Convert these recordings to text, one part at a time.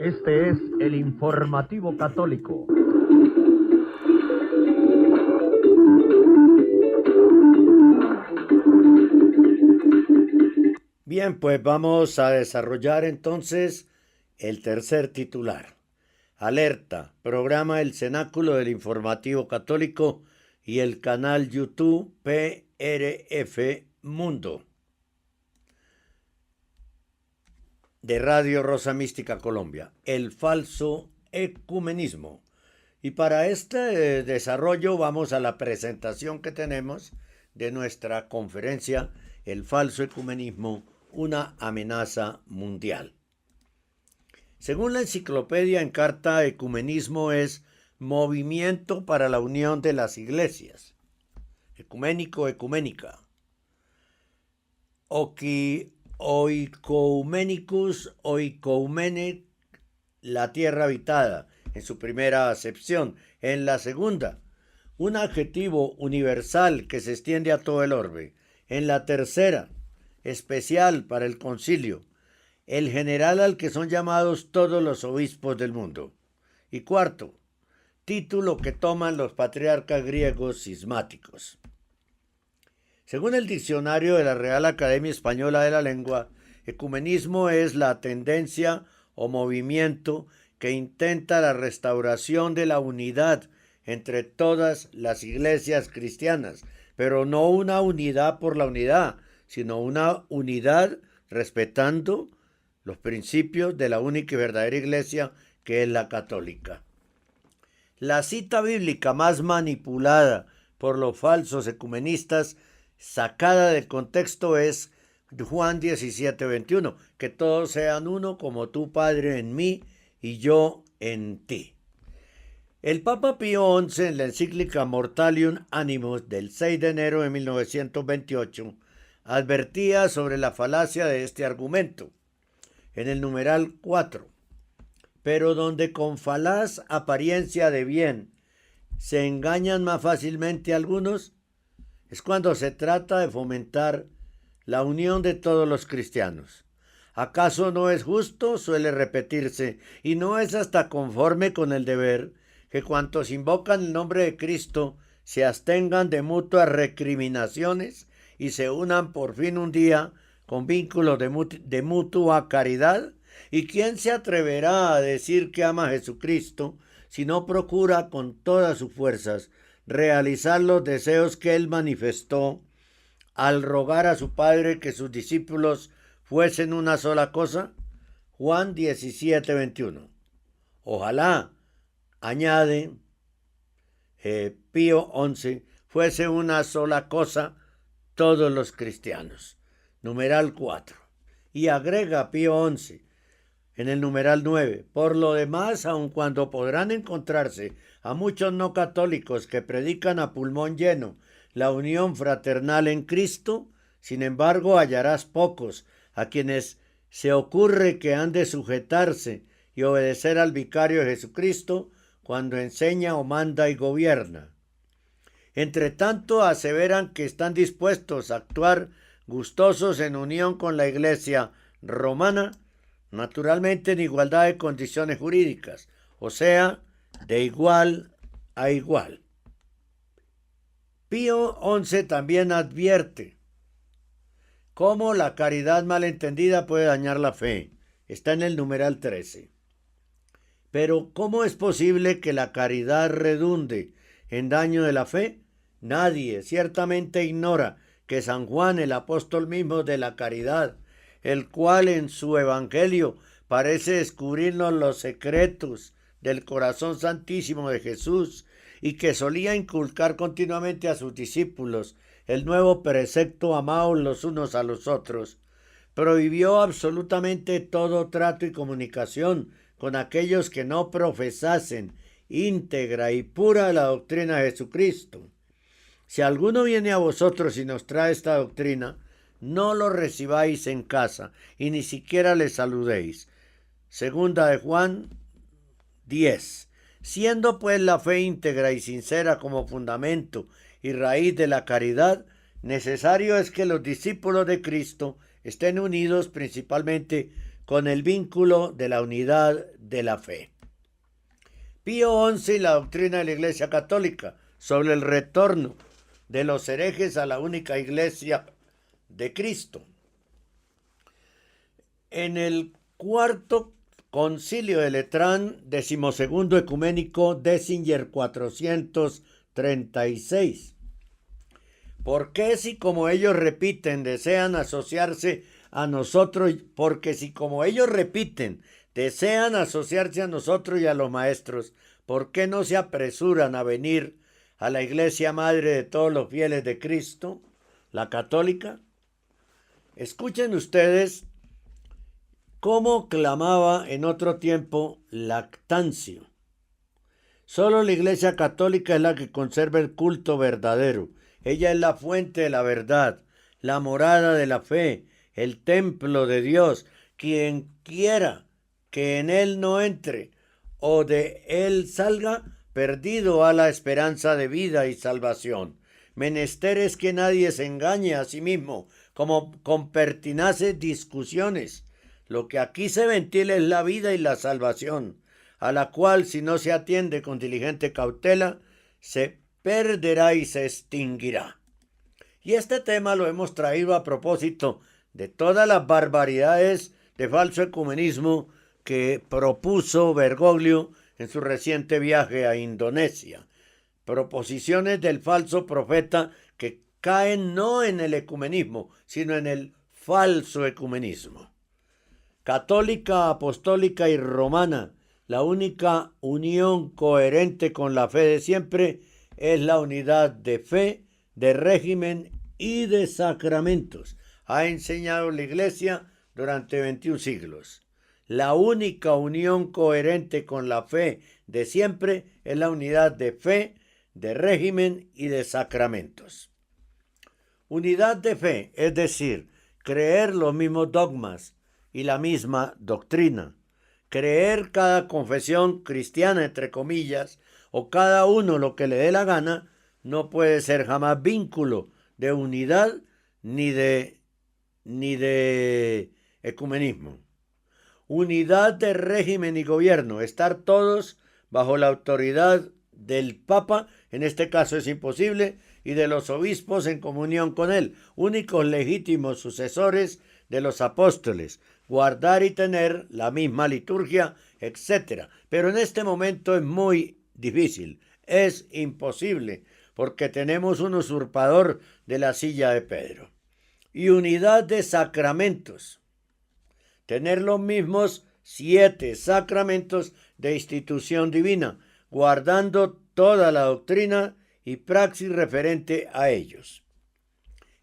Este es el informativo católico. Bien, pues vamos a desarrollar entonces el tercer titular. Alerta, programa El Cenáculo del Informativo Católico y el canal YouTube PRF Mundo de Radio Rosa Mística Colombia, el falso ecumenismo. Y para este desarrollo vamos a la presentación que tenemos de nuestra conferencia El falso ecumenismo, una amenaza mundial. Según la enciclopedia Encarta, ecumenismo es movimiento para la unión de las iglesias. Ecuménico, ecuménica. Oikomenicus, oikoumene, la tierra habitada, en su primera acepción. En la segunda, un adjetivo universal que se extiende a todo el orbe. En la tercera, especial para el concilio, el general al que son llamados todos los obispos del mundo. Y cuarto, título que toman los patriarcas griegos cismáticos. Según el diccionario de la Real Academia Española de la Lengua, ecumenismo es la tendencia o movimiento que intenta la restauración de la unidad entre todas las iglesias cristianas, pero no una unidad por la unidad, sino una unidad respetando los principios de la única y verdadera iglesia, que es la católica. La cita bíblica más manipulada por los falsos ecumenistas, sacada del contexto, es Juan 17:21, que todos sean uno como tú, Padre, en mí y yo en ti. El Papa Pío XI, en la encíclica Mortalium Animus del 6 de enero de 1928, advertía sobre la falacia de este argumento. En el numeral 4, pero donde con falaz apariencia de bien se engañan más fácilmente algunos, es cuando se trata de fomentar la unión de todos los cristianos. ¿Acaso no es justo? Suele repetirse, y no es hasta conforme con el deber que cuantos invocan el nombre de Cristo se abstengan de mutuas recriminaciones y se unan por fin un día con vínculos de mutua caridad. ¿Y quién se atreverá a decir que ama a Jesucristo si no procura con todas sus fuerzas realizar los deseos que él manifestó al rogar a su Padre que sus discípulos fuesen una sola cosa? Juan 17:21. Ojalá, añade Pío XI, fuese una sola cosa todos los cristianos. Numeral 4. Y agrega Pío XI en el numeral 9. Por lo demás, aun cuando podrán encontrarse a muchos no católicos que predican a pulmón lleno la unión fraternal en Cristo, sin embargo hallarás pocos a quienes se ocurre que han de sujetarse y obedecer al vicario de Jesucristo cuando enseña o manda y gobierna. Entre tanto, aseveran que están dispuestos a actuar gustosos en unión con la Iglesia romana, naturalmente en igualdad de condiciones jurídicas, o sea, de igual a igual. Pío XI también advierte cómo la caridad malentendida puede dañar la fe. Está en el numeral 13. Pero ¿cómo es posible que la caridad redunde en daño de la fe? Nadie ciertamente ignora que San Juan, el apóstol mismo de la caridad, el cual en su evangelio parece descubrirnos los secretos del corazón santísimo de Jesús y que solía inculcar continuamente a sus discípulos el nuevo precepto amaos los unos a los otros, prohibió absolutamente todo trato y comunicación con aquellos que no profesasen íntegra y pura la doctrina de Jesucristo. Si alguno viene a vosotros y nos trae esta doctrina, no lo recibáis en casa y ni siquiera le saludéis. Segunda de Juan 10. Siendo pues la fe íntegra y sincera como fundamento y raíz de la caridad, necesario es que los discípulos de Cristo estén unidos principalmente con el vínculo de la unidad de la fe. Pío XI y la doctrina de la Iglesia Católica sobre el retorno de los herejes a la única Iglesia de Cristo. En el cuarto Concilio de Letrán, 12º Ecuménico, Désinger 436. ¿Por qué si como ellos repiten desean asociarse a nosotros? Porque si como ellos repiten desean asociarse a nosotros y a los maestros, ¿por qué no se apresuran a venir a la Iglesia Madre de todos los fieles de Cristo, la católica? Escuchen ustedes cómo clamaba en otro tiempo Lactancio. Solo la Iglesia Católica es la que conserva el culto verdadero. Ella es la fuente de la verdad, la morada de la fe, el templo de Dios. Quien quiera que en él no entre o de él salga, perdido a la esperanza de vida y salvación. Menester es que nadie se engañe a sí mismo, como con pertinaces discusiones. Lo que aquí se ventila es la vida y la salvación, a la cual, si no se atiende con diligente cautela, se perderá y se extinguirá. Y este tema lo hemos traído a propósito de todas las barbaridades de falso ecumenismo que propuso Bergoglio en su reciente viaje a Indonesia. Proposiciones del falso profeta que caen no en el ecumenismo, sino en el falso ecumenismo. Católica, apostólica y romana, la única unión coherente con la fe de siempre es la unidad de fe, de régimen y de sacramentos. Ha enseñado la Iglesia durante 21 siglos. La única unión coherente con la fe de siempre es la unidad de fe, de régimen y de sacramentos. Unidad de fe, es decir, creer los mismos dogmas y la misma doctrina. Creer cada confesión cristiana, entre comillas, o cada uno lo que le dé la gana, no puede ser jamás vínculo de unidad ni de ecumenismo. Unidad de régimen y gobierno, estar todos bajo la autoridad del Papa, en este caso es imposible, y de los obispos en comunión con él, únicos legítimos sucesores de los apóstoles, guardar y tener la misma liturgia, etc. Pero en este momento es muy difícil, es imposible, porque tenemos un usurpador de la silla de Pedro. Y unidad de sacramentos, tener los mismos 7 sacramentos de institución divina, guardando toda la doctrina y praxis referente a ellos.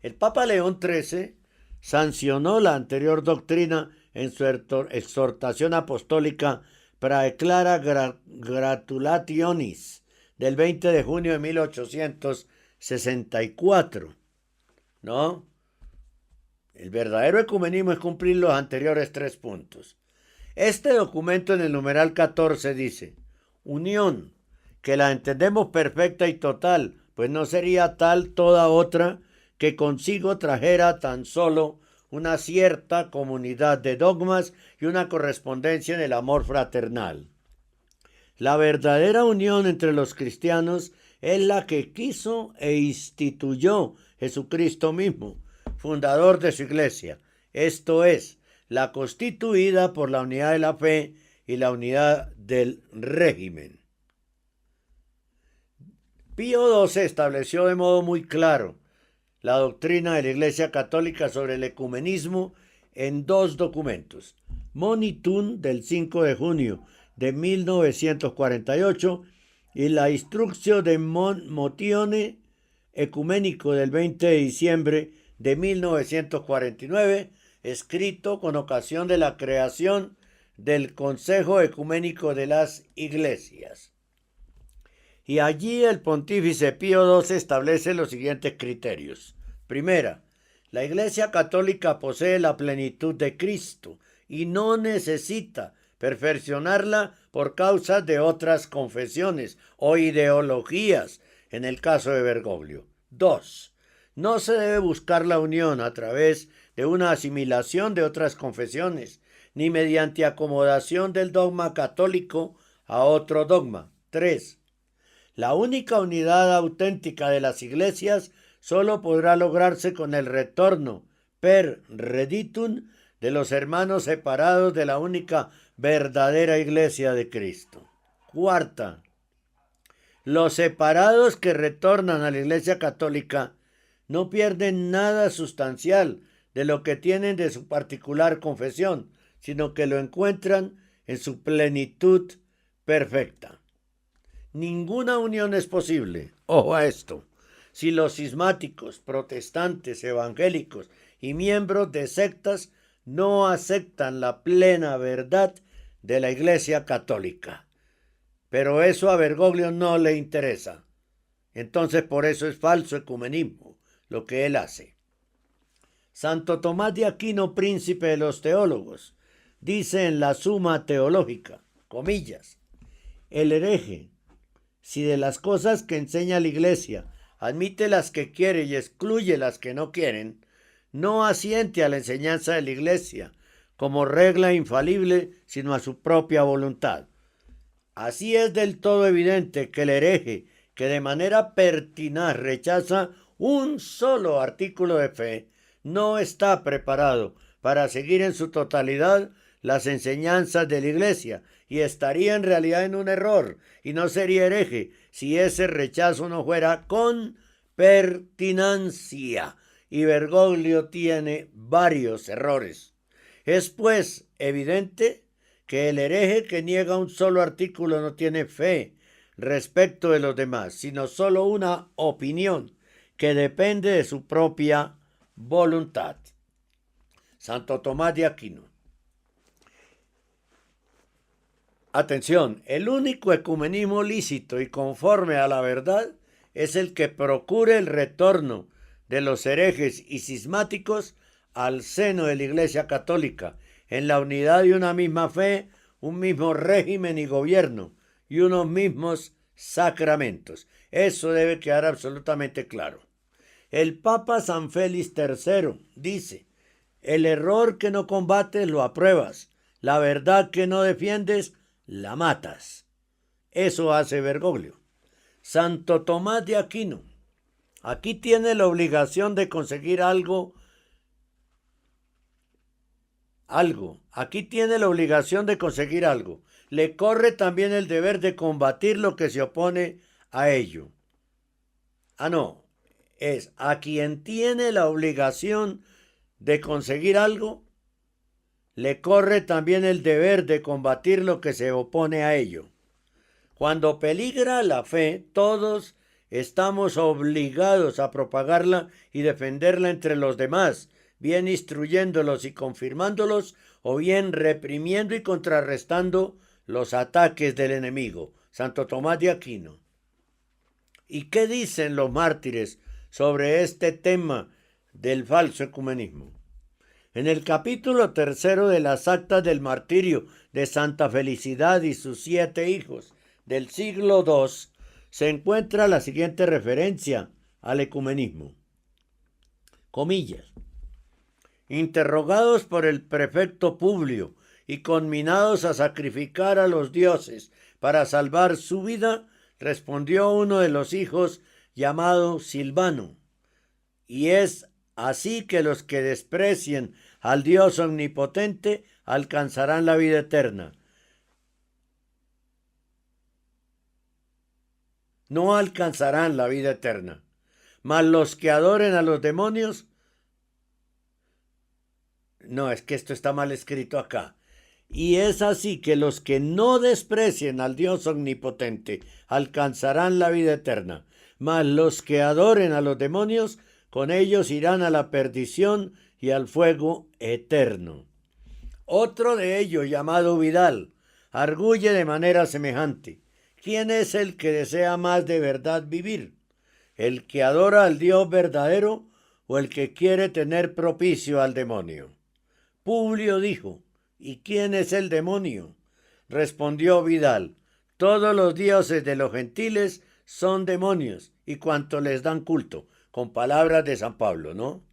El Papa León XIII sancionó la anterior doctrina en su exhortación apostólica Praeclara Gratulationis del 20 de junio de 1864. ¿No? El verdadero ecumenismo es cumplir los anteriores 3 puntos. Este documento en el numeral 14 dice: unión, que la entendemos perfecta y total, pues no sería tal toda otra que consigo trajera tan solo una cierta comunidad de dogmas y una correspondencia en el amor fraternal. La verdadera unión entre los cristianos es la que quiso e instituyó Jesucristo mismo, fundador de su iglesia, esto es, la constituida por la unidad de la fe y la unidad del régimen. Pío XII estableció de modo muy claro la doctrina de la Iglesia Católica sobre el ecumenismo en 2 documentos: Monitum del 5 de junio de 1948 y la Instructio de Motione Ecumenico del 20 de diciembre de 1949, escrito con ocasión de la creación del Consejo Ecuménico de las Iglesias. Y allí el pontífice Pío XII establece los siguientes criterios. Primera, la Iglesia Católica posee la plenitud de Cristo y no necesita perfeccionarla por causa de otras confesiones o ideologías, en el caso de Bergoglio. 2. No se debe buscar la unión a través de una asimilación de otras confesiones, ni mediante acomodación del dogma católico a otro dogma. 3. La única unidad auténtica de las iglesias solo podrá lograrse con el retorno per reditum de los hermanos separados de la única verdadera iglesia de Cristo. 4. Los separados que retornan a la iglesia católica no pierden nada sustancial de lo que tienen de su particular confesión, sino que lo encuentran en su plenitud perfecta. Ninguna unión es posible, ojo a esto, si los cismáticos, protestantes, evangélicos y miembros de sectas no aceptan la plena verdad de la Iglesia Católica. Pero eso a Bergoglio no le interesa. Entonces por eso es falso ecumenismo lo que él hace. Santo Tomás de Aquino, príncipe de los teólogos, dice en la Suma Teológica, comillas, el hereje, si de las cosas que enseña la Iglesia admite las que quiere y excluye las que no quieren, no asiente a la enseñanza de la Iglesia como regla infalible, sino a su propia voluntad. Así es del todo evidente que el hereje, que de manera pertinaz rechaza un solo artículo de fe, no está preparado para seguir en su totalidad las enseñanzas de la Iglesia y estaría en realidad en un error y no sería hereje si ese rechazo no fuera con pertinacia. Y Bergoglio tiene varios errores. Es pues evidente que el hereje que niega un solo artículo no tiene fe respecto de los demás, sino solo una opinión que depende de su propia voluntad. Santo Tomás de Aquino. Atención, el único ecumenismo lícito y conforme a la verdad es el que procure el retorno de los herejes y cismáticos al seno de la Iglesia Católica, en la unidad de una misma fe, un mismo régimen y gobierno y unos mismos sacramentos. Eso debe quedar absolutamente claro. El Papa San Félix III dice, el error que no combates lo apruebas, la verdad que no defiendes la matas. Eso hace Bergoglio. Santo Tomás de Aquino, aquí tiene la obligación de conseguir algo, aquí tiene la obligación de conseguir algo. Le corre también el deber de combatir lo que se opone a ello. No, es a quien tiene la obligación de conseguir algo, le corre también el deber de combatir lo que se opone a ello. Cuando peligra la fe, todos estamos obligados a propagarla y defenderla entre los demás, bien instruyéndolos y confirmándolos, o bien reprimiendo y contrarrestando los ataques del enemigo. Santo Tomás de Aquino. ¿Y qué dicen los mártires sobre este tema del falso ecumenismo? En el capítulo 3 de las actas del martirio de Santa Felicidad y sus 7 hijos del siglo II se encuentra la siguiente referencia al ecumenismo. Comillas. Interrogados por el prefecto Publio y conminados a sacrificar a los dioses para salvar su vida, respondió uno de los hijos llamado Silvano, y es así que los que desprecien al Dios omnipotente alcanzarán la vida eterna. No alcanzarán la vida eterna, mas los que adoren a los demonios, no, es que esto está mal escrito acá. Y es así que los que no desprecien al Dios omnipotente alcanzarán la vida eterna, mas los que adoren a los demonios, con ellos irán a la perdición y al fuego eterno. Otro de ellos, llamado Vidal, arguye de manera semejante. ¿Quién es el que desea más de verdad vivir? ¿El que adora al Dios verdadero o el que quiere tener propicio al demonio? Publio dijo, ¿y quién es el demonio? Respondió Vidal, todos los dioses de los gentiles son demonios y cuanto les dan culto, con palabras de San Pablo, ¿no?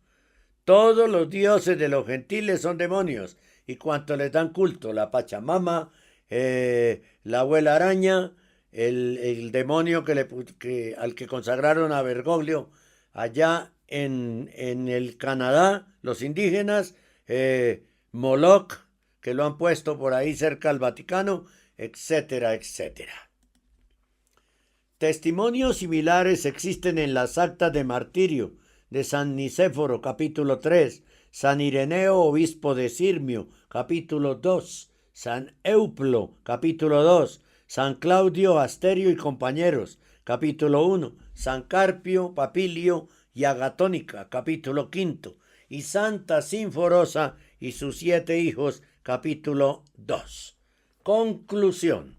Todos los dioses de los gentiles son demonios y cuanto les dan culto, la Pachamama, la abuela araña, el demonio al que consagraron a Bergoglio allá en el Canadá, los indígenas, Moloch, que lo han puesto por ahí cerca al Vaticano, etcétera, etcétera. Testimonios similares existen en las actas de martirio de San Nicéforo, capítulo 3, San Ireneo, obispo de Sirmio, capítulo 2, San Euplo, capítulo 2, San Claudio Asterio y compañeros, capítulo 1, San Carpio, Papilio y Agatónica, capítulo 5, y Santa Sinforosa y sus 7 hijos, capítulo 2. Conclusión.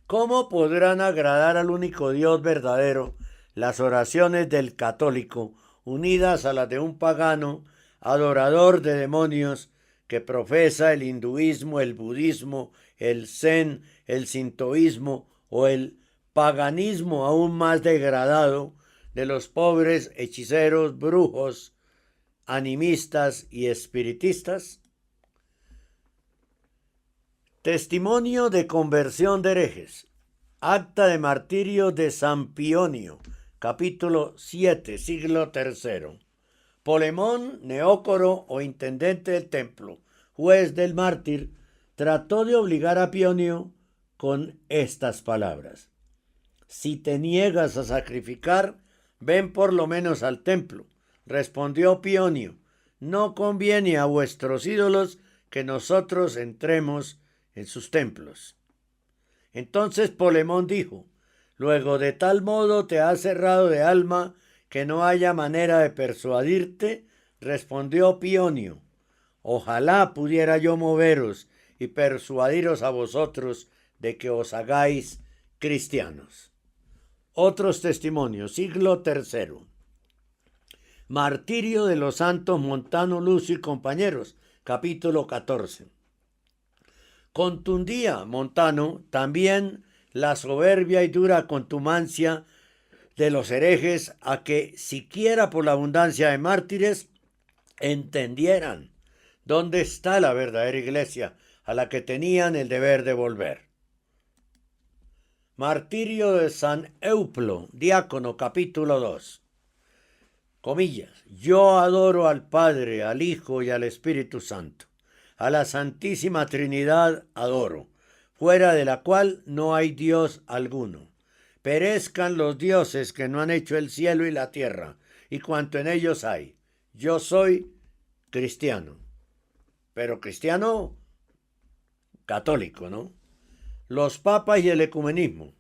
¿Cómo podrán agradar al único Dios verdadero las oraciones del católico unidas a las de un pagano, adorador de demonios, que profesa el hinduismo, el budismo, el zen, el sintoísmo o el paganismo aún más degradado de los pobres hechiceros, brujos, animistas y espiritistas? Testimonio de conversión de herejes. Acta de martirio de San Pionio, capítulo 7, siglo III. Polemón, neócoro o intendente del templo, juez del mártir, trató de obligar a Pionio con estas palabras: si te niegas a sacrificar, ven por lo menos al templo. Respondió Pionio: no conviene a vuestros ídolos que nosotros entremos en sus templos. Entonces Polemón dijo: luego de tal modo te has cerrado de alma que no haya manera de persuadirte. Respondió Pionio: ojalá pudiera yo moveros y persuadiros a vosotros de que os hagáis cristianos. Otros testimonios, siglo III. Martirio de los santos Montano, Lucio y compañeros, capítulo 14. Contundía Montano también la soberbia y dura contumacia de los herejes a que, siquiera por la abundancia de mártires, entendieran dónde está la verdadera iglesia a la que tenían el deber de volver. Martirio de San Euplo, diácono, capítulo 2. Comillas: yo adoro al Padre, al Hijo y al Espíritu Santo. A la Santísima Trinidad adoro, fuera de la cual no hay Dios alguno. Perezcan los dioses que no han hecho el cielo y la tierra, y cuanto en ellos hay. Yo soy cristiano, pero cristiano católico, ¿no? Los papas y el ecumenismo.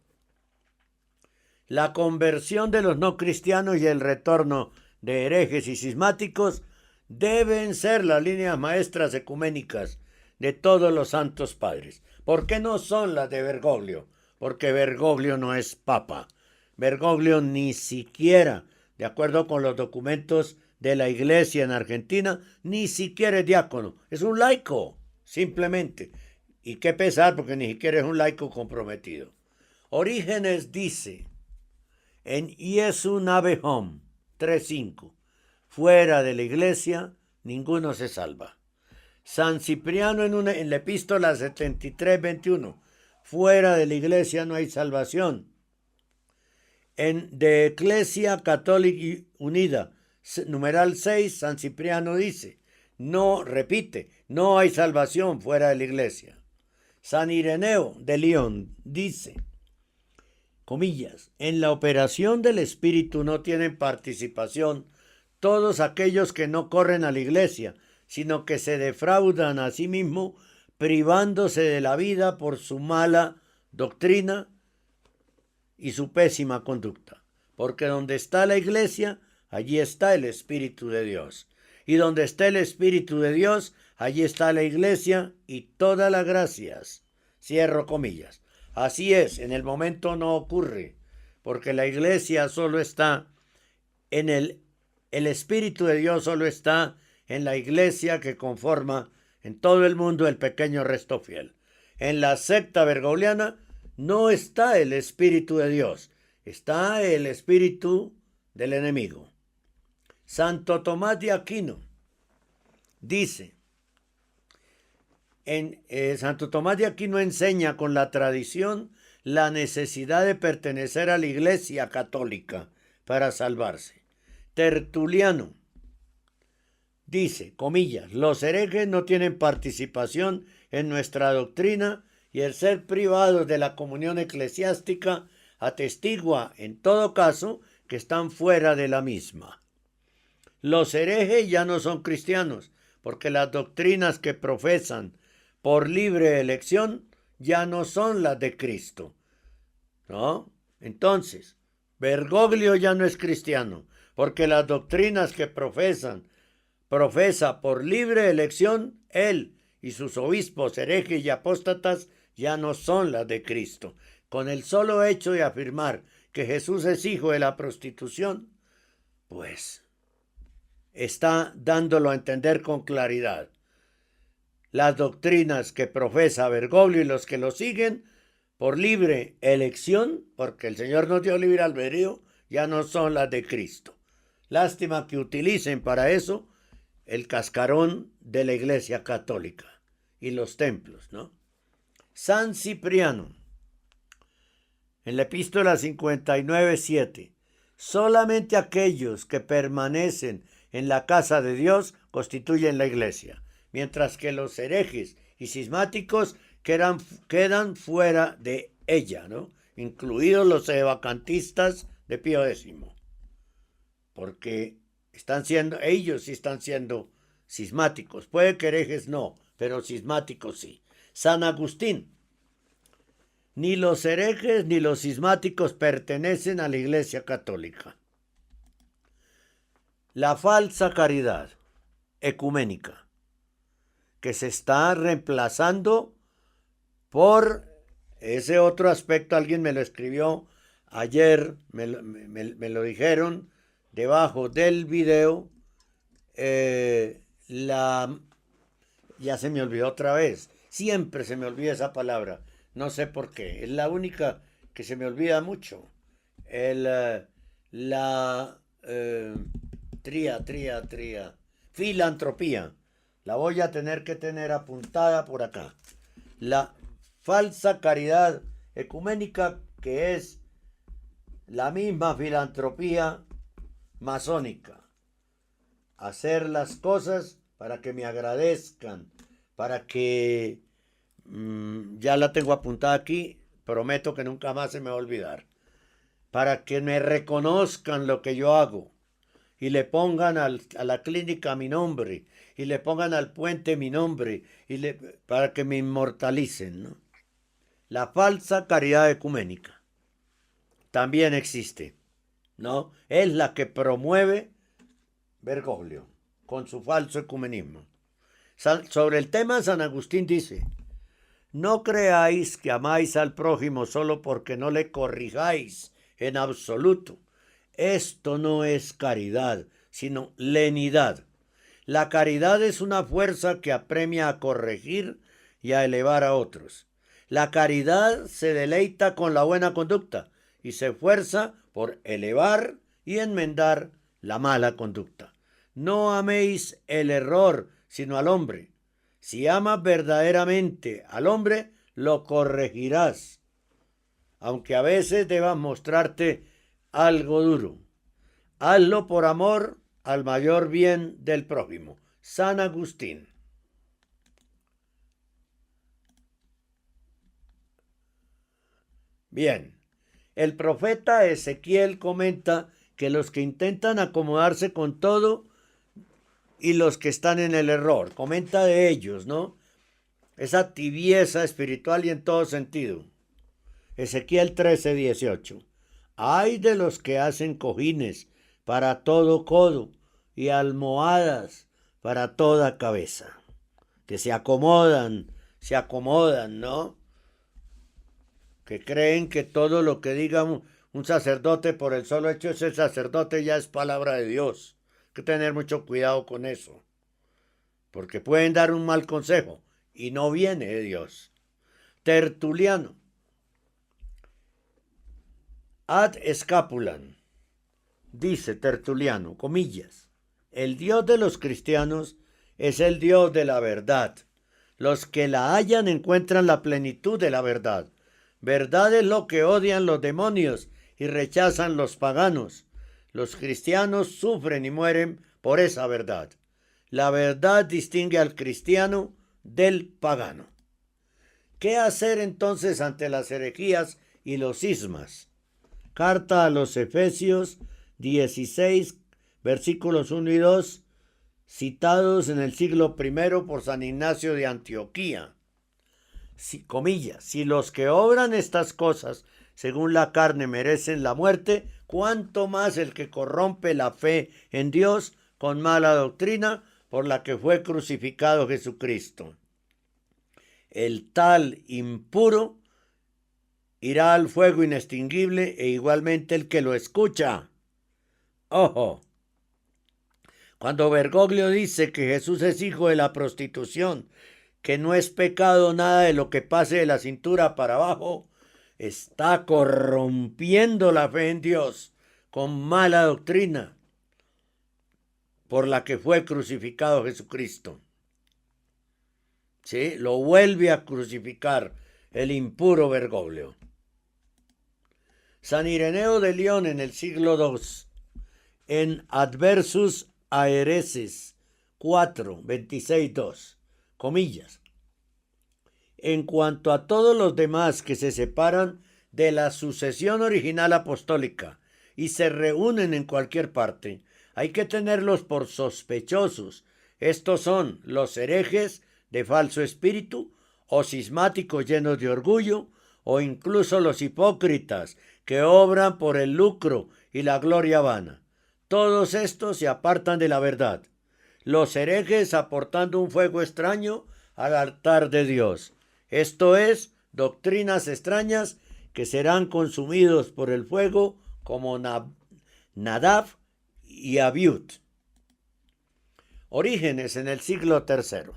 La conversión de los no cristianos y el retorno de herejes y cismáticos deben ser las líneas maestras ecuménicas de todos los santos padres. ¿Por qué no son las de Bergoglio? Porque Bergoglio no es papa. Bergoglio ni siquiera, de acuerdo con los documentos de la iglesia en Argentina, ni siquiera es diácono. Es un laico, simplemente. Y qué pesar, porque ni siquiera es un laico comprometido. Orígenes dice en Iesu Navehom 3.5: fuera de la iglesia ninguno se salva. San Cipriano en la epístola 73.21: fuera de la iglesia no hay salvación. En De Ecclesia Catholic Unida, numeral 6, San Cipriano dice: no, repite, no hay salvación fuera de la iglesia. San Ireneo de León dice, comillas: en la operación del Espíritu no tienen participación todos aquellos que no corren a la iglesia, sino que se defraudan a sí mismos, privándose de la vida por su mala doctrina y su pésima conducta. Porque donde está la iglesia, allí está el Espíritu de Dios. Y donde está el Espíritu de Dios, allí está la iglesia y todas las gracias. Cierro comillas. Así es, en el momento no ocurre, porque la iglesia solo está en el Espíritu de Dios solo está en la iglesia que conforma en todo el mundo el pequeño resto fiel. En la secta bergogliana no está el Espíritu de Dios, está el espíritu del enemigo. Santo Tomás de Aquino dice: Santo Tomás de Aquino enseña con la tradición la necesidad de pertenecer a la Iglesia católica para salvarse. Tertuliano dice, comillas, los herejes no tienen participación en nuestra doctrina y el ser privados de la comunión eclesiástica atestigua, en todo caso, que están fuera de la misma. Los herejes ya no son cristianos, porque las doctrinas que profesan por libre elección ya no son las de Cristo, ¿no? Entonces, Bergoglio ya no es cristiano, porque las doctrinas que profesa por libre elección, él y sus obispos herejes y apóstatas ya no son las de Cristo. Con el solo hecho de afirmar que Jesús es hijo de la prostitución, pues está dándolo a entender con claridad. Las doctrinas que profesa Bergoglio y los que lo siguen por libre elección, porque el Señor nos dio libre albedrío, ya no son las de Cristo. Lástima que utilicen para eso el cascarón de la Iglesia Católica y los templos, ¿no? San Cipriano, en la epístola 59:7, solamente aquellos que permanecen en la casa de Dios constituyen la Iglesia, mientras que los herejes y cismáticos quedan fuera de ella, ¿no? Incluidos los vacantistas de Pío X, porque ellos sí están siendo cismáticos. Puede que herejes no, pero cismáticos sí. San Agustín, ni los herejes ni los cismáticos pertenecen a la Iglesia Católica. La falsa caridad ecuménica, que se está reemplazando por ese otro aspecto. Alguien me lo escribió ayer, me lo dijeron debajo del video. Ya se me olvidó otra vez. Siempre se me olvida esa palabra. No sé por qué. Es la única que se me olvida mucho. Filantropía. La voy a tener que tener apuntada por acá. La falsa caridad ecuménica, que es la misma filantropía masónica. Hacer las cosas para que me agradezcan, para que ya la tengo apuntada aquí, prometo que nunca más se me va a olvidar, para que me reconozcan lo que yo hago y le pongan a la clínica mi nombre y le pongan al puente mi nombre para que me inmortalicen, ¿no? La falsa caridad ecuménica también existe, ¿no? Es la que promueve Bergoglio con su falso ecumenismo. Sobre el tema, San Agustín dice: no creáis que amáis al prójimo solo porque no le corrijáis en absoluto. Esto no es caridad, sino lenidad. La caridad es una fuerza que apremia a corregir y a elevar a otros. La caridad se deleita con la buena conducta y se esfuerza por elevar y enmendar la mala conducta. No améis el error, sino al hombre. Si amas verdaderamente al hombre, lo corregirás, aunque a veces debas mostrarte algo duro. Hazlo por amor al mayor bien del prójimo. San Agustín. Bien, el profeta Ezequiel comenta que los que intentan acomodarse con todo y los que están en el error, comenta de ellos, ¿no? Esa tibieza espiritual y en todo sentido. Ezequiel 13:18. Ay de los que hacen cojines para todo codo y almohadas para toda cabeza, que se acomodan, ¿no? Que creen que todo lo que diga un sacerdote, por el solo hecho de ser sacerdote, ya es palabra de Dios. Hay que tener mucho cuidado con eso, porque pueden dar un mal consejo y no viene de Dios. Tertuliano. Ad escapulam. Dice Tertuliano, comillas, el Dios de los cristianos es el Dios de la verdad, Los que la hallan encuentran la plenitud de la verdad. Verdad es lo que odian los demonios y rechazan los paganos. Los cristianos sufren y mueren por esa verdad. La verdad distingue al cristiano del pagano. ¿Qué hacer entonces ante las herejías y los cismas? Carta a los Efesios 16, versículos 1 y 2, citados en el siglo I por San Ignacio de Antioquía. Comillas, si los que obran estas cosas según la carne merecen la muerte, cuánto más el que corrompe la fe en Dios con mala doctrina por la que fue crucificado Jesucristo. El tal impuro irá al fuego inextinguible e igualmente el que lo escucha. Ojo. Cuando Bergoglio dice que Jesús es hijo de la prostitución, que no es pecado nada de lo que pase de la cintura para abajo, está corrompiendo la fe en Dios con mala doctrina por la que fue crucificado Jesucristo. ¿Sí? Lo vuelve a crucificar el impuro Bergoglio. San Ireneo de León en el siglo II, en Adversus Aereses 4, 26, 2, comillas. En cuanto a todos los demás que se separan de la sucesión original apostólica y se reúnen en cualquier parte, hay que tenerlos por sospechosos. Estos son los herejes de falso espíritu, o cismáticos llenos de orgullo, o incluso los hipócritas que obran por el lucro y la gloria vana. Todos estos se apartan de la verdad. Los herejes aportando un fuego extraño al altar de Dios. Esto es, doctrinas extrañas que serán consumidos por el fuego como Nadab y Abiud. Orígenes en el siglo III.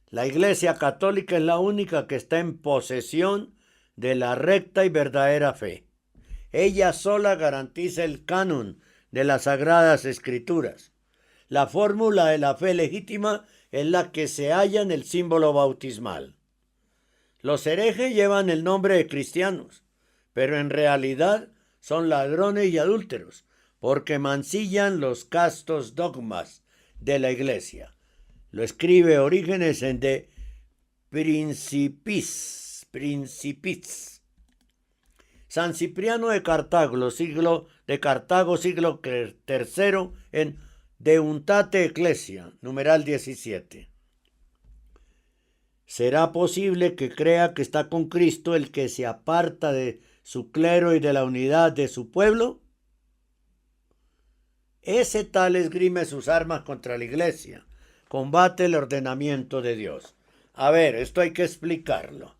La Iglesia Católica es la única que está en posesión de la recta y verdadera fe. Ella sola garantiza el canon de las Sagradas Escrituras. La fórmula de la fe legítima es la que se halla en el símbolo bautismal. Los herejes llevan el nombre de cristianos, pero en realidad son ladrones y adúlteros, porque mancillan los castos dogmas de la Iglesia. Lo escribe Orígenes en De Principis. San Cipriano de Cartago, siglo III, en De Untate Ecclesia, numeral 17. ¿Será posible que crea que está con Cristo el que se aparta de su clero y de la unidad de su pueblo? Ese tal esgrime sus armas contra la Iglesia, combate el ordenamiento de Dios. A ver, esto hay que explicarlo.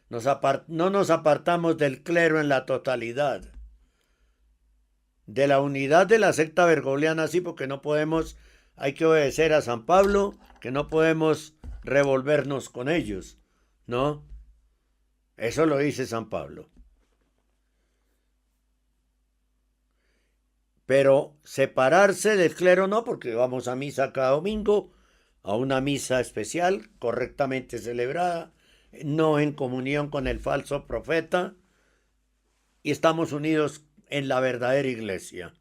No nos apartamos del clero en la totalidad. De la unidad de la secta bergogliana sí, porque no podemos, hay que obedecer a San Pablo, que no podemos revolvernos con ellos, ¿no? Eso lo dice San Pablo. Pero separarse del clero no, porque vamos a misa cada domingo, a una misa especial, correctamente celebrada, no en comunión con el falso profeta, y estamos unidos en la verdadera iglesia,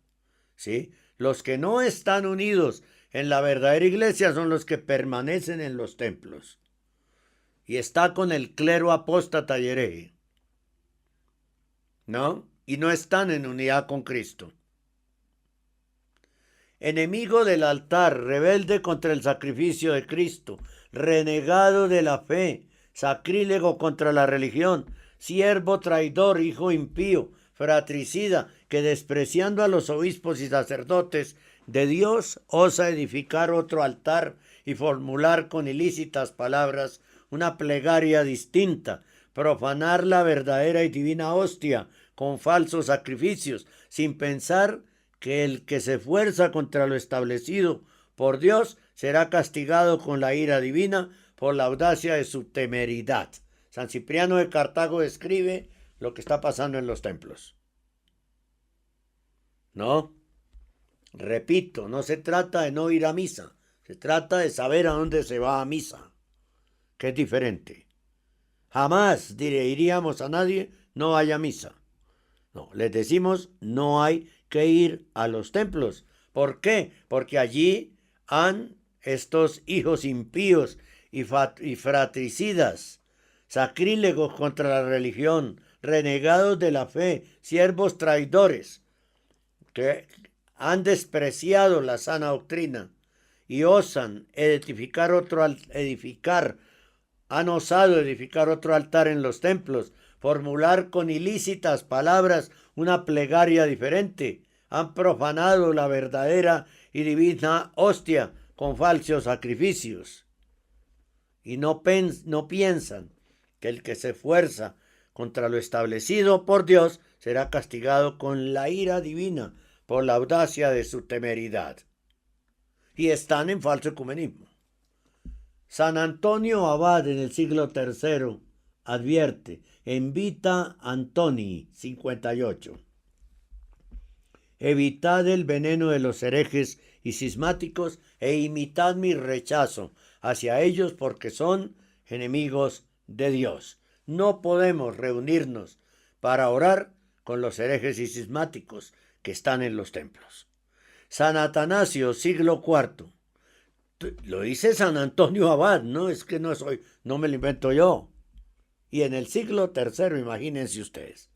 ¿sí? Los que no están unidos en la verdadera iglesia son los que permanecen en los templos, y está con el clero apóstata y hereje, ¿no? Y no están en unidad con Cristo. Enemigo del altar, rebelde contra el sacrificio de Cristo, renegado de la fe, sacrílego contra la religión, siervo traidor, hijo impío, fratricida, que despreciando a los obispos y sacerdotes de Dios, osa edificar otro altar y formular con ilícitas palabras una plegaria distinta, profanar la verdadera y divina hostia con falsos sacrificios, sin pensar que el que se esfuerza contra lo establecido por Dios será castigado con la ira divina por la audacia de su temeridad. San Cipriano de Cartago describe lo que está pasando en los templos. ¿No? Repito, no se trata de no ir a misa, se trata de saber a dónde se va a misa. que es diferente. Jamás diríamos a nadie, no vaya a misa. No, les decimos, no hay que ir a los templos. ¿Por qué? Porque allí han estos hijos impíos y fratricidas, sacrílegos contra la religión, renegados de la fe, siervos traidores, que han despreciado la sana doctrina y osan han osado edificar otro altar en los templos, formular con ilícitas palabras una plegaria diferente, han profanado la verdadera y divina hostia con falsos sacrificios. Y no piensan que el que se esfuerza contra lo establecido por Dios será castigado con la ira divina por la audacia de su temeridad. Y están en falso ecumenismo. San Antonio Abad en el siglo III advierte en Vita Antonii 58. Evitad el veneno de los herejes y cismáticos e imitad mi rechazo hacia ellos porque son enemigos de Dios. No podemos reunirnos para orar con los herejes y cismáticos que están en los templos. San Atanasio, siglo IV. Lo dice San Antonio Abad, no es que no me lo invento yo. Y en el siglo III, imagínense ustedes.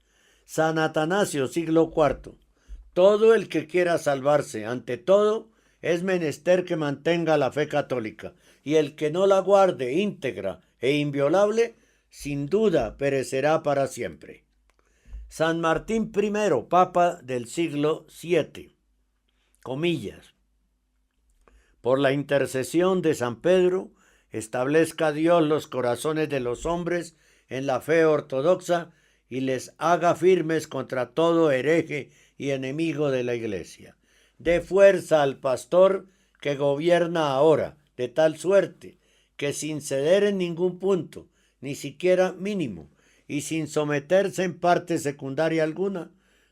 San Atanasio, siglo IV. Todo el que quiera salvarse, ante todo, es menester que mantenga la fe católica, y el que no la guarde íntegra e inviolable, sin duda perecerá para siempre. San Martín I, Papa del siglo VII, comillas, por la intercesión de San Pedro, establezca Dios los corazones de los hombres en la fe ortodoxa y les haga firmes contra todo hereje y enemigo de la Iglesia. Dé fuerza al pastor que gobierna ahora, de tal suerte que sin ceder en ningún punto, ni siquiera mínimo, y sin someterse en parte secundaria alguna,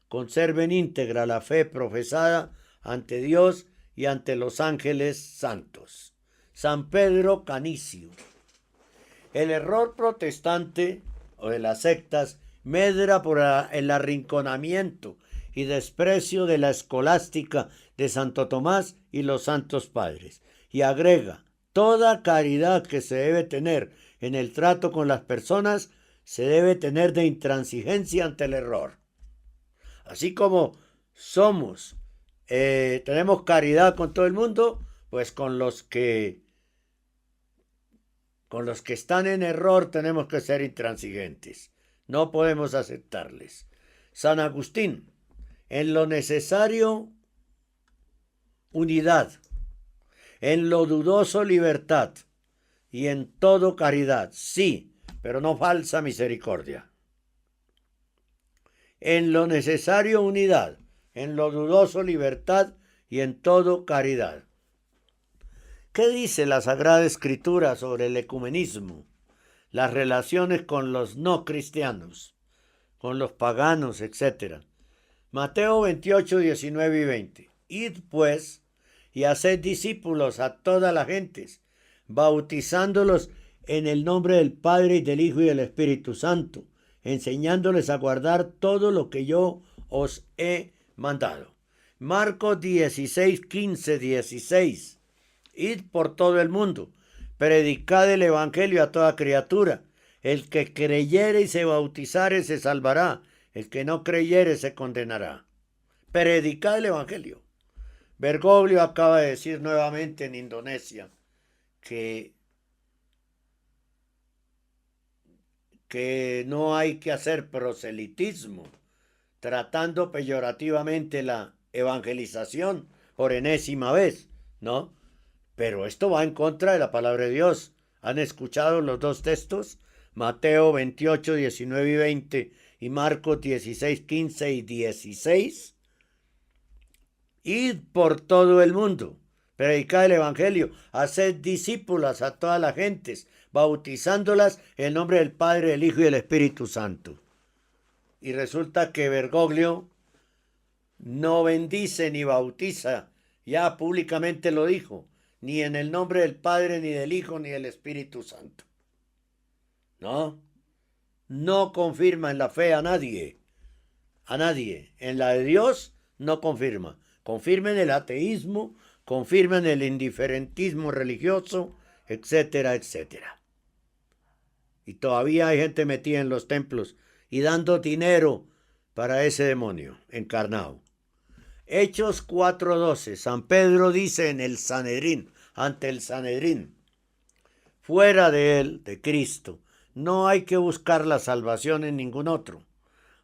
conserven íntegra la fe profesada ante Dios y ante los ángeles santos. San Pedro Canicio. El error protestante o de las sectas medra por el arrinconamiento y desprecio de la escolástica de Santo Tomás y los santos padres, y agrega, toda caridad que se debe tener en el trato con las personas se debe tener de intransigencia ante el error. Así como tenemos caridad con todo el mundo, pues con los que están en error tenemos que ser intransigentes. No podemos aceptarles. San Agustín, en lo necesario, unidad, en lo dudoso, libertad, y en todo caridad, sí, pero no falsa misericordia. En lo necesario, unidad, en lo dudoso, libertad, y en todo caridad. ¿Qué dice la Sagrada Escritura sobre el ecumenismo? Las relaciones con los no cristianos, con los paganos, etc. Mateo 28, 19 y 20. Id pues y haced discípulos a todas las gentes, bautizándolos en el nombre del Padre y del Hijo y del Espíritu Santo, enseñándoles a guardar todo lo que yo os he mandado. Marcos 16, 15, 16. Id por todo el mundo, predicad el evangelio a toda criatura. El que creyere y se bautizare se salvará, el que no creyere se condenará. Predicad el evangelio. Bergoglio acaba de decir nuevamente en Indonesia que no hay que hacer proselitismo, tratando peyorativamente la evangelización por enésima vez, ¿no? Pero esto va en contra de la palabra de Dios. ¿Han escuchado los dos textos? Mateo 28, 19 y 20 y Marcos 16, 15 y 16. Id por todo el mundo, predicad el evangelio, haced discípulas a todas las gentes, bautizándolas en el nombre del Padre, del Hijo y del Espíritu Santo. Y resulta que Bergoglio no bendice ni bautiza, ya públicamente lo dijo, ni en el nombre del Padre, ni del Hijo, ni del Espíritu Santo. ¿no? No confirma en la fe a nadie. A nadie. En la de Dios no confirma. Confirma en el ateísmo, confirma en el indiferentismo religioso, etcétera, etcétera. Y todavía hay gente metida en los templos y dando dinero para ese demonio encarnado. Hechos 4:12. San Pedro dice en el Sanedrín, ante el Sanedrín, fuera de él, de Cristo, no hay que buscar la salvación en ningún otro,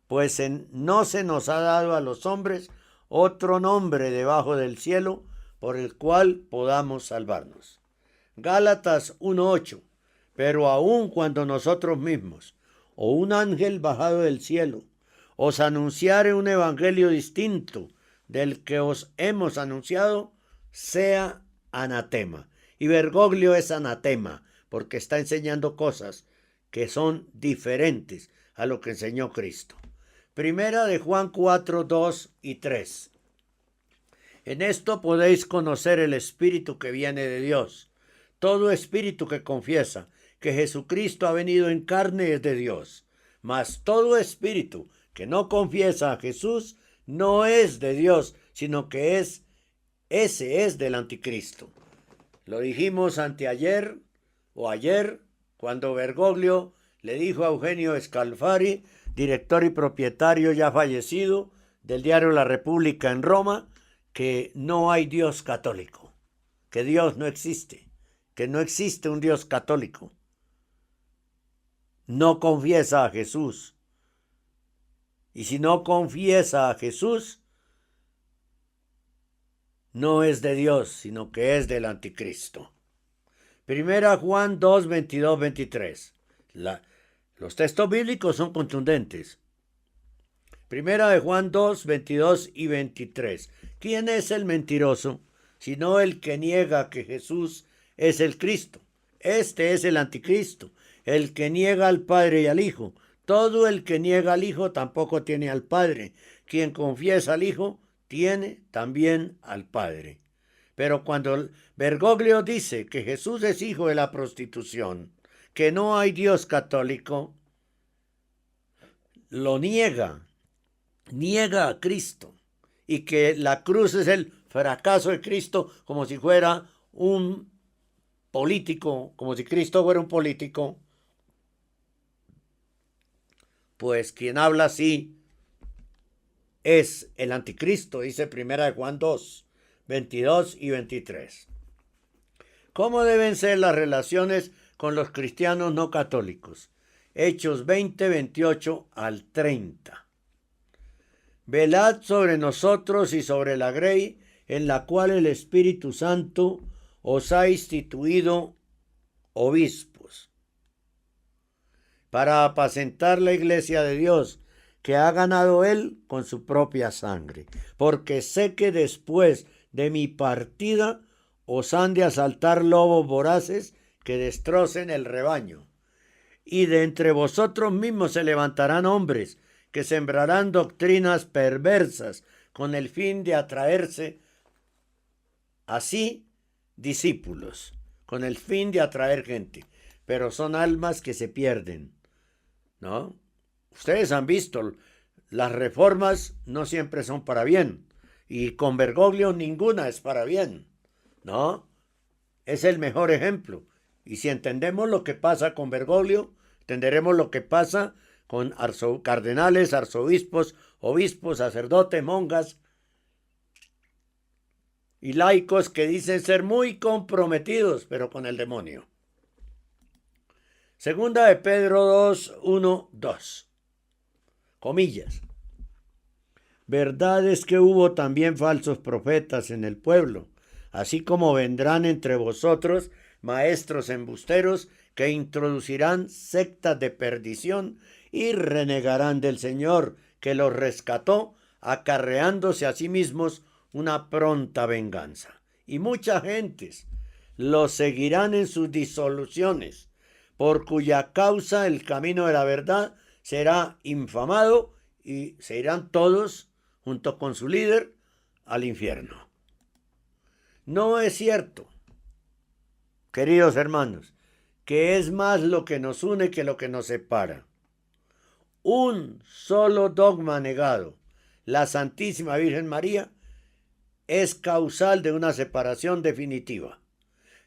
pues no se nos ha dado a los hombres otro nombre debajo del cielo por el cual podamos salvarnos. Gálatas 1:8. Pero aun cuando nosotros mismos, o un ángel bajado del cielo, os anunciare un evangelio distinto del que os hemos anunciado, sea anatema. Y Bergoglio es anatema, porque está enseñando cosas que son diferentes a lo que enseñó Cristo. Primera de Juan 4:2 y 3. En esto podéis conocer el Espíritu que viene de Dios. Todo espíritu que confiesa que Jesucristo ha venido en carne es de Dios. Mas todo espíritu que no confiesa a Jesús no es de Dios, sino que ese es del anticristo. Lo dijimos anteayer o ayer, cuando Bergoglio le dijo a Eugenio Scalfari, director y propietario ya fallecido del diario La República en Roma, que no hay Dios católico, que Dios no existe, que no existe un Dios católico. No confiesa a Jesús. Y si no confiesa a Jesús, no es de Dios, sino que es del anticristo. Primera Juan 2, 22, 23. Los textos bíblicos son contundentes. Primera de Juan 2, 22 y 23. ¿Quién es el mentiroso? Sino el que niega que Jesús es el Cristo. Este es el anticristo, el que niega al Padre y al Hijo. Todo el que niega al Hijo tampoco tiene al Padre. Quien confiesa al Hijo tiene también al Padre. Pero cuando Bergoglio dice que Jesús es hijo de la prostitución, que no hay Dios católico, lo niega a Cristo, y que la cruz es el fracaso de Cristo, como si fuera un político, como si Cristo fuera un político, pues quien habla así es el anticristo, dice Primera de Juan 2, 22 y 23. ¿Cómo deben ser las relaciones con los cristianos no católicos? Hechos 20, 28 al 30. Velad sobre nosotros y sobre la grey en la cual el Espíritu Santo os ha instituido obispos, para apacentar la iglesia de Dios, que ha ganado él con su propia sangre. Porque sé que después de mi partida os han de asaltar lobos voraces que destrocen el rebaño. Y de entre vosotros mismos se levantarán hombres que sembrarán doctrinas perversas con el fin de atraerse así discípulos, con el fin de atraer gente. Pero son almas que se pierden, ¿no? Ustedes han visto, las reformas no siempre son para bien, y con Bergoglio ninguna es para bien, ¿no? Es el mejor ejemplo. Y si entendemos lo que pasa con Bergoglio, entenderemos lo que pasa con cardenales, arzobispos, obispos, sacerdotes, monjas y laicos que dicen ser muy comprometidos, pero con el demonio. Segunda de Pedro 2, 1, 2. Comillas. Verdad es que hubo también falsos profetas en el pueblo, así como vendrán entre vosotros maestros embusteros que introducirán sectas de perdición y renegarán del Señor que los rescató, acarreándose a sí mismos una pronta venganza. Y muchas gentes los seguirán en sus disoluciones, por cuya causa el camino de la verdad será infamado y se irán todos, junto con su líder, al infierno. No es cierto, queridos hermanos, que es más lo que nos une que lo que nos separa. Un solo dogma negado, la Santísima Virgen María, es causal de una separación definitiva.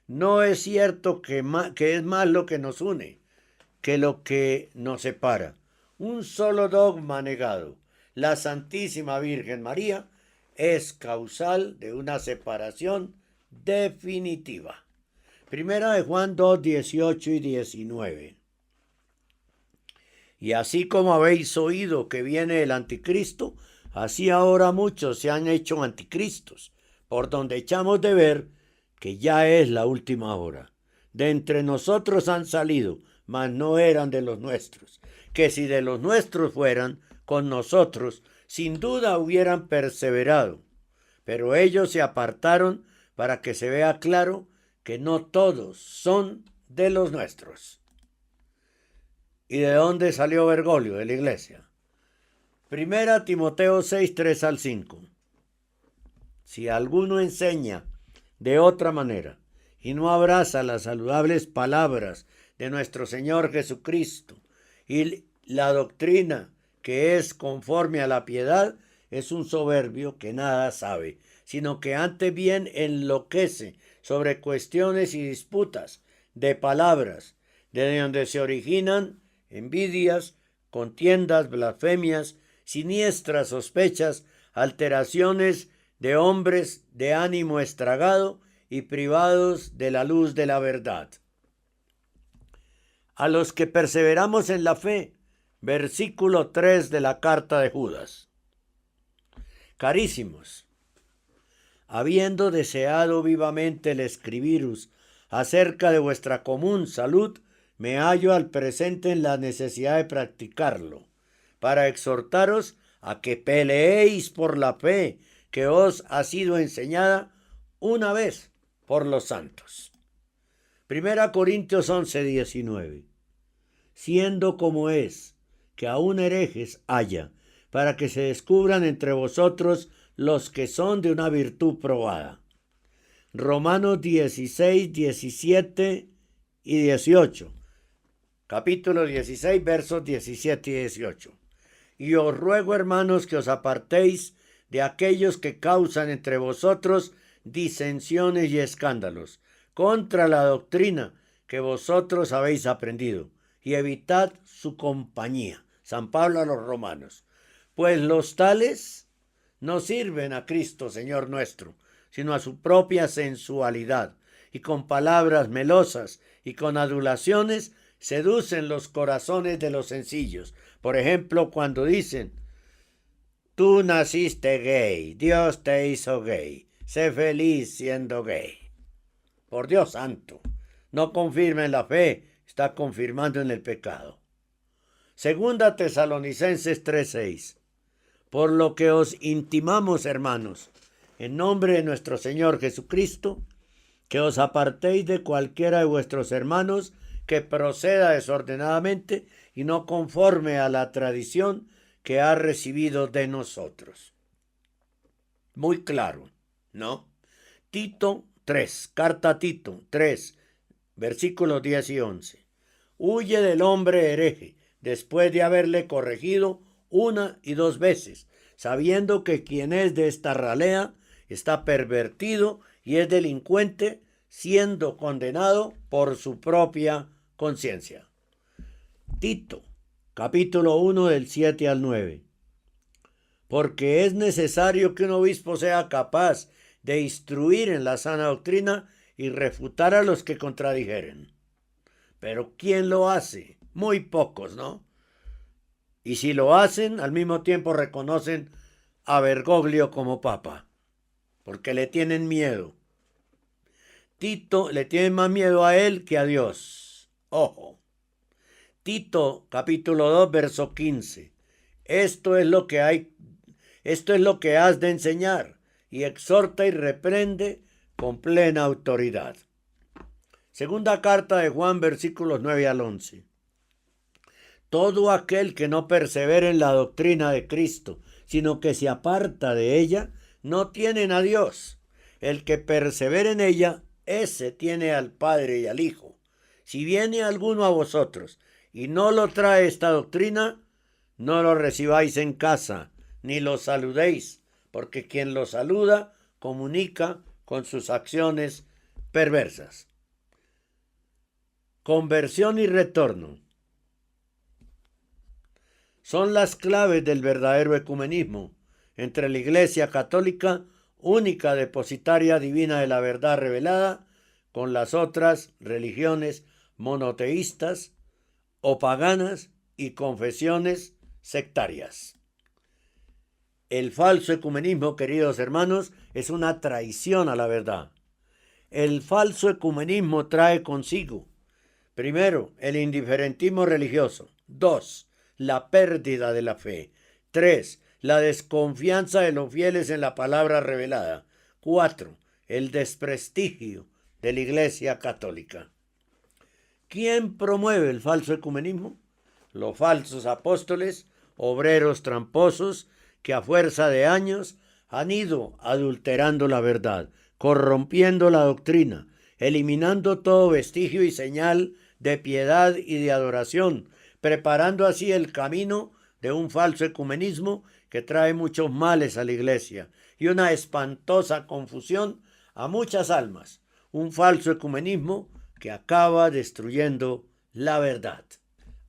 No es cierto que es más lo que nos une que lo que nos separa. Un solo dogma negado, la Santísima Virgen María, es causal de una separación definitiva. Primera de Juan 2, 18 y 19. Y así como habéis oído que viene el anticristo, así ahora muchos se han hecho anticristos, por donde echamos de ver que ya es la última hora. De entre nosotros han salido, mas no eran de los nuestros, que si de los nuestros fueran, con nosotros, sin duda hubieran perseverado. Pero ellos se apartaron para que se vea claro que no todos son de los nuestros. ¿Y de dónde salió Bergoglio? De la iglesia. Primera Timoteo 6, 3 al 5. Si alguno enseña de otra manera y no abraza las saludables palabras de nuestro Señor Jesucristo y la doctrina que es conforme a la piedad, es un soberbio que nada sabe, sino que antes bien enloquece sobre cuestiones y disputas de palabras, de donde se originan envidias, contiendas, blasfemias, siniestras sospechas, alteraciones de hombres de ánimo estragado y privados de la luz de la verdad. A los que perseveramos en la fe, versículo 3 de la carta de Judas. Carísimos, habiendo deseado vivamente el escribiros acerca de vuestra común salud, me hallo al presente en la necesidad de practicarlo, para exhortaros a que peleéis por la fe que os ha sido enseñada una vez por los santos. Primera Corintios 11, 19. Siendo como es, que aún herejes haya, para que se descubran entre vosotros los que son de una virtud probada. Romanos 16, 17 y 18. Capítulo 16, versos 17 y 18. Y os ruego, hermanos, que os apartéis de aquellos que causan entre vosotros disensiones y escándalos, contra la doctrina que vosotros habéis aprendido, y evitad su compañía. San Pablo a los Romanos. Pues los tales no sirven a Cristo, Señor nuestro, sino a su propia sensualidad, y con palabras melosas y con adulaciones seducen los corazones de los sencillos. Por ejemplo, cuando dicen: tú naciste gay, Dios te hizo gay, sé feliz siendo gay. Por Dios santo, no confirma en la fe, está confirmando en el pecado. Segunda Tesalonicenses 3:6. Por lo que os intimamos, hermanos, en nombre de nuestro Señor Jesucristo, que os apartéis de cualquiera de vuestros hermanos que proceda desordenadamente y no conforme a la tradición que ha recibido de nosotros. Muy claro, ¿no? Tito 3, carta a Tito 3, versículos 10 y 11. Huye del hombre hereje, después de haberle corregido una y dos veces, sabiendo que quien es de esta ralea está pervertido y es delincuente, siendo condenado por su propia conciencia. Tito, capítulo 1 del 7 al 9. Porque es necesario que un obispo sea capaz de instruir en la sana doctrina y refutar a los que contradijeren. Pero ¿quién lo hace? Muy pocos, ¿no? Y si lo hacen, al mismo tiempo reconocen a Bergoglio como papa, porque le tienen miedo. Tito le tiene más miedo a él que a Dios. Ojo. Tito, capítulo 2, verso 15. Esto es lo que has de enseñar, y exhorta y reprende con plena autoridad. Segunda carta de Juan, versículos 9 al 11. Todo aquel que no persevera en la doctrina de Cristo, sino que se aparta de ella, no tiene a Dios. El que persevera en ella, ese tiene al Padre y al Hijo. Si viene alguno a vosotros y no lo trae esta doctrina, no lo recibáis en casa, ni lo saludéis, porque quien lo saluda comunica con sus acciones perversas. Conversión y retorno son las claves del verdadero ecumenismo entre la Iglesia Católica, única depositaria divina de la verdad revelada, con las otras religiones monoteístas o paganas y confesiones sectarias. El falso ecumenismo, queridos hermanos, es una traición a la verdad. El falso ecumenismo trae consigo, primero, el indiferentismo religioso. 2, la pérdida de la fe. 3, la desconfianza de los fieles en la palabra revelada. 4, el desprestigio de la Iglesia Católica. ¿Quién promueve el falso ecumenismo? Los falsos apóstoles, obreros tramposos, que a fuerza de años han ido adulterando la verdad, corrompiendo la doctrina, eliminando todo vestigio y señal de piedad y de adoración, preparando así el camino de un falso ecumenismo que trae muchos males a la Iglesia y una espantosa confusión a muchas almas. Un falso ecumenismo que acaba destruyendo la verdad.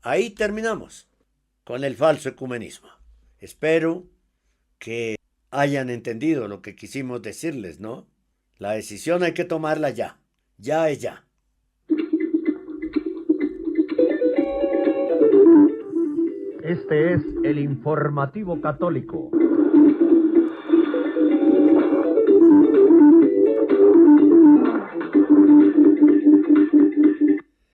Ahí terminamos con el falso ecumenismo. Espero que hayan entendido lo que quisimos decirles, ¿no? La decisión hay que tomarla ya. Ya es ya. Este es el informativo católico.